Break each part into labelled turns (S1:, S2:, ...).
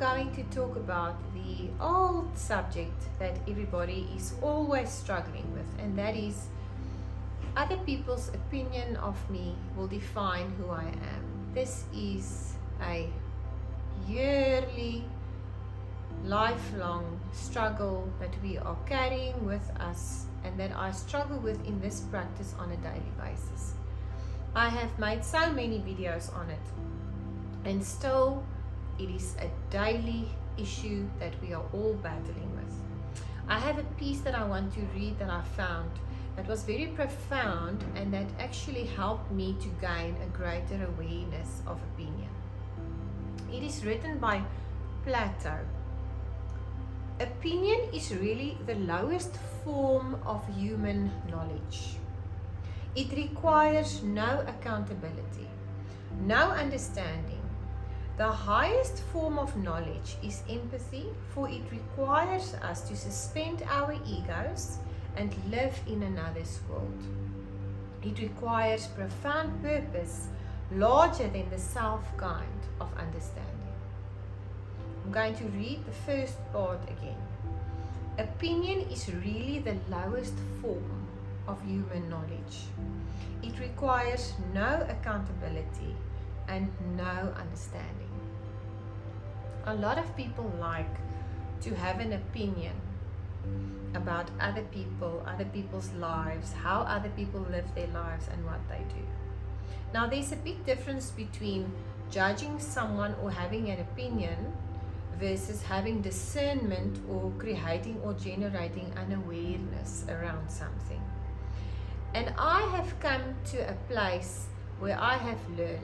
S1: going to talk about the old subject that everybody is always struggling with, and that is other people's opinion of me will define who I am. This is a yearly, lifelong struggle that we are carrying with us and that I struggle with in this practice on a daily basis. I have made so many videos on it, and still it is a daily issue that we are all battling with. I have a piece that I want to read that I found that was very profound and that actually helped me to gain a greater awareness of opinion. It is written by Plato. Opinion is really the lowest form of human knowledge. It requires no accountability, no understanding. The highest form of knowledge is empathy, for it requires us to suspend our egos and live in another's world. It requires profound purpose, larger than the self-kind of understanding. I'm going to read the first part again. Opinion is really the lowest form of human knowledge. It requires no accountability and no understanding. A lot of people like to have an opinion about other people, other people's lives, how other people live their lives and what they do. Now there's a big difference between judging someone or having an opinion versus having discernment or creating or generating an awareness around something. And I have come to a place where I have learned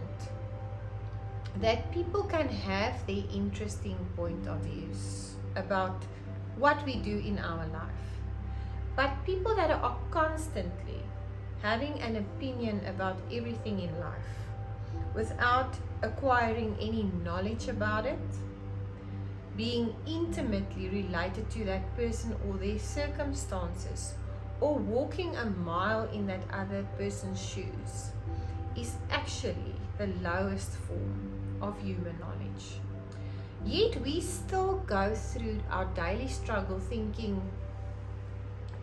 S1: that people can have their interesting point of views about what we do in our life. But people that are constantly having an opinion about everything in life without acquiring any knowledge about it, being intimately related to that person or their circumstances, or walking a mile in that other person's shoes, is actually the lowest form of human knowledge. Yet we still go through our daily struggle thinking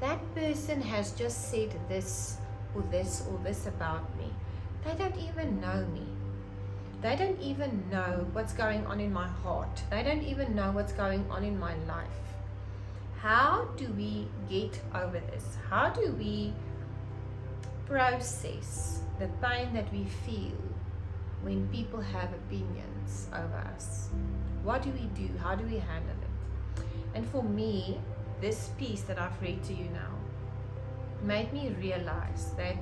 S1: that person has just said this or this or this about me. They don't even know me. They don't even know what's going on in my heart. They don't even know what's going on in my life. How do we get over this? How do we process the pain that we feel when people have opinions over us? What do we do? How do we handle it? And for me, this piece that I've read to you now made me realize that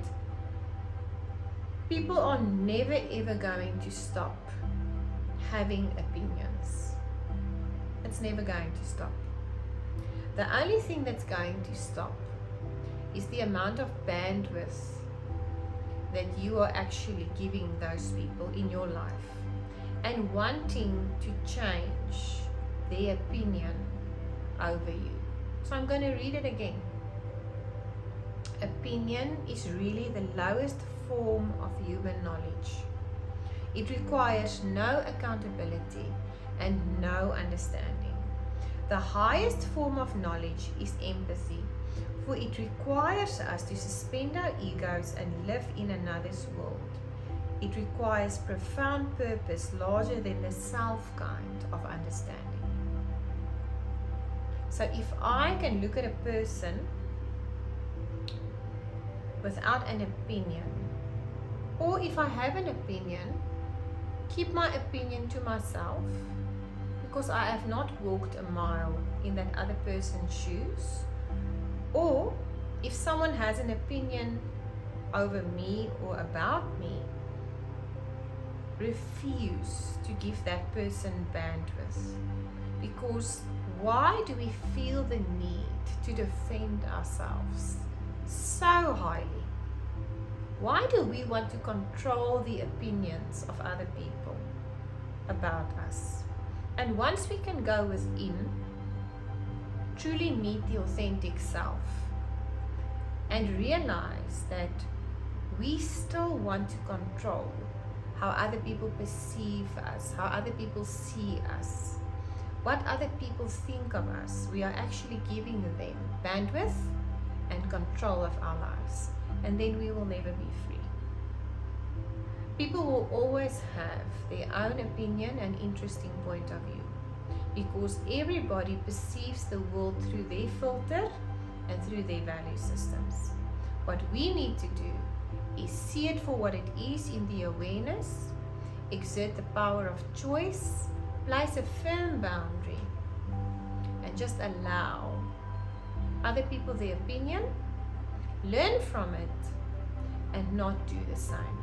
S1: people are never ever going to stop having opinions. It's never going to stop. The only thing that's going to stop is the amount of bandwidth that you are actually giving those people in your life and wanting to change their opinion over you. So I'm going to read it again. Opinion is really the lowest form of human knowledge. It requires no accountability and no understanding. The highest form of knowledge is empathy, for it requires us to suspend our egos and live in another's world. It requires profound purpose larger than the self-kind of understanding. So if I can look at a person without an opinion, or if I have an opinion, keep my opinion to myself, because I have not walked a mile in that other person's shoes. Or if someone has an opinion over me or about me, refuse to give that person bandwidth. Because why do we feel the need to defend ourselves so highly? Why do we want to control the opinions of other people about us? And once we can go within, truly meet the authentic self and realize that we still want to control how other people perceive us, how other people see us, what other people think of us, we are actually giving them bandwidth and control of our lives. And then we will never be free. People will always have their own opinion and interesting point of view, because everybody perceives the world through their filter and through their value systems. What we need to do is see it for what it is in the awareness, exert the power of choice, place a firm boundary, and just allow other people their opinion, learn from it, and not do the same.